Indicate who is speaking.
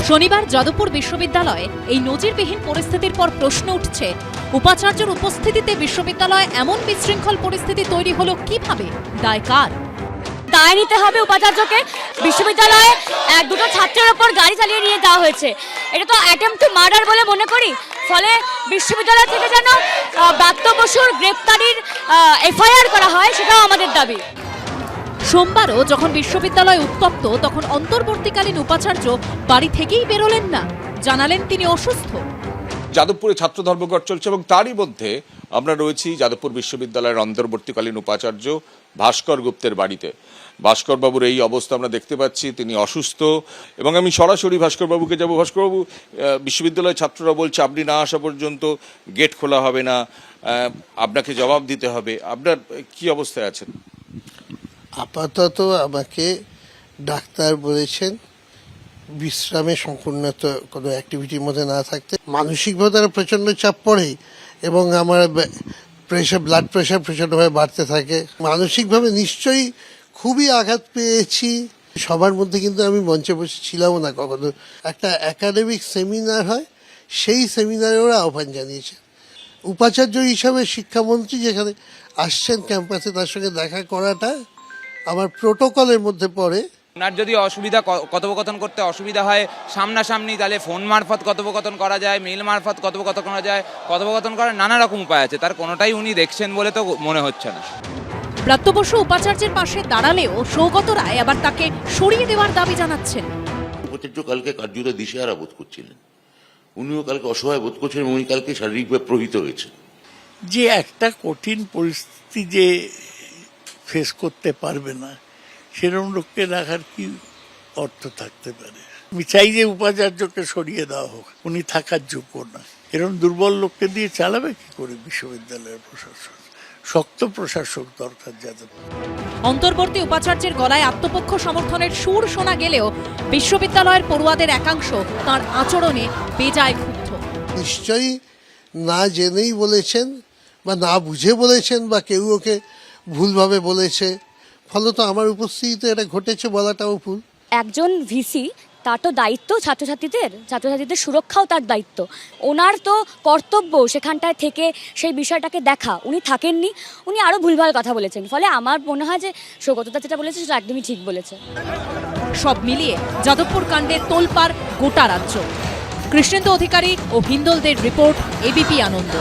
Speaker 1: শনিবার যাদবপুর বিশ্ববিদ্যালয়ে এই নজিরবিহীন পরিস্থিতির পর প্রশ্ন উঠছে, উপাচার্যের উপস্থিতিতে বিশ্ববিদ্যালয়ে এমন বিশৃঙ্খল পরিস্থিতি তৈরি হলো কিভাবে? দায় কার?
Speaker 2: দায় নিতে হবে উপাচার্যকে। বিশ্ববিদ্যালয়ে দুটো ছাত্রের ওপর গাড়ি চালিয়ে নিয়ে যাওয়া হয়েছে, এটা তো অ্যাটেম্পট টু মার্ডার বলে মনে করি। ফলে বিশ্ববিদ্যালয় থেকে যেন ব্রাত্য বসুর গ্রেপ্তারির এফআইআর করা হয়, সেটাও আমাদের দাবি।
Speaker 1: সোমবারও যখন বিশ্ববিদ্যালয় উত্তপ্ত, তখন অন্তর্বর্তীকালীন উপাচার্য বাড়ি থেকেই বেরোলেন না, জানালেন তিনি অসুস্থ।
Speaker 3: যাদবপুরে ছাত্র ধর্মঘট চলছে এবং তারই মধ্যে আমরা রয়েছি যাদবপুর বিশ্ববিদ্যালয়ের অন্তর্বর্তীকালীন উপাচার্য ভাস্কর গুপ্তের বাড়িতে। ভাস্কর বাবুর এই অবস্থা আমরা দেখতে পাচ্ছি, তিনি অসুস্থ এবং আমি সরাসরি ভাস্কর বাবুকে যাব। ভাস্কর বাবু, বিশ্ববিদ্যালয়ের ছাত্ররা বলছে আপনি না আসা পর্যন্ত গেট খোলা হবে না, আপনাকে জবাব দিতে হবে। আপনার কি অবস্থায় আছেন?
Speaker 4: আপাতত আমাকে ডাক্তার বলেছেন বিশ্রামে সম্পূর্ণত কোনো অ্যাক্টিভিটির মধ্যে না থাকতে। মানসিকভাবে তারা প্রচণ্ড চাপ পড়ে এবং আমার ব্লাড প্রেশার প্রচণ্ডভাবে বাড়তে থাকে। মানসিকভাবে নিশ্চয়ই খুবই আঘাত পেয়েছি। সবার মধ্যে কিন্তু আমি মঞ্চে বসে ছিলামও না কখনো। একটা একাডেমিক সেমিনার হয়, সেই সেমিনারে ওরা আহ্বান জানিয়েছে। উপাচার্য হিসাবে শিক্ষামন্ত্রী যেখানে আসছেন ক্যাম্পাসে, তার সঙ্গে দেখা করাটা আমার প্রোটোকলের মধ্যে পড়ে।
Speaker 5: আপনার যদি কথোপকথন করতে অসুবিধা হয় সামনাসামনি, তাহলে ফোন মারফত কথোপকথন করা যায়, মেইল মারফত কথোপকথন করা যায়। কথোপকথন করার নানা রকম উপায় আছে, তার কোনোটাই উনি দেখছেন বলে তো মনে হচ্ছে না।
Speaker 1: ব্রাত্য বসু উপাচার্যের পাশে দাঁড়ালেও সৌগত রায় আবার তাকে সরিয়ে দেওয়ার দাবি জানাচ্ছেন।
Speaker 6: উপাচার্য কালকে কার্যত দিশেহারা বোধ করছিলেন, উনিও কালকে অসহায় বোধ করছেন এবং উনি কালকে শারীরিকভাবে প্রহিত হয়েছে।
Speaker 7: যে একটা কঠিন পরিস্থিতি যে ফেস করতে পারবে না, সেরকম লোককে রাখার কি অর্থ থাকতে পারে? আমি চাই যে উপাচার্যকে সরিয়ে দেওয়া হোক, উনি থাকার যোগ্য না। এরকম দুর্বল লোককে দিয়ে চালাবে কি করে বিশ্ববিদ্যালয়ের প্রশাসন? শক্ত প্রশাসক দরকার যাদের।
Speaker 1: অন্তর্বর্তী উপাচার্যের গলায় আত্মপক্ষ সমর্থনের সুর শোনা গেলেও বিশ্ববিদ্যালয়ের পড়ুয়াদের একাংশ তাঁর আচরণে বেজায় ক্ষুব্ধ।
Speaker 4: নিশ্চয়ই না জেনেই বলেছেন বা না বুঝে বলেছেন বা কেউ ওকে ভুলভাবে বলেছে, ফলত আমার উপস্থিতিতে এটা ঘটেছে বলাটাও ভুল।
Speaker 2: একজন ভিসি, তার তো দায়িত্ব ছাত্রছাত্রীদের সুরক্ষাও তার দায়িত্ব। ওনার তো কর্তব্য সেখানটায় থেকে সেই বিষয়টাকে দেখা। উনি থাকেননি, উনি আরও ভুলভাল কথা বলেছেন। ফলে আমার মনে হয় যে সৌগতদা যেটা বলেছে সেটা একদমই ঠিক বলেছে।
Speaker 1: সব মিলিয়ে যাদবপুর কাণ্ডে তোলপাড় গোটা রাজ্য। কৃষ্ণেন্দু অধিকারী ও হিন্দলদের রিপোর্ট, এবিপি আনন্দ।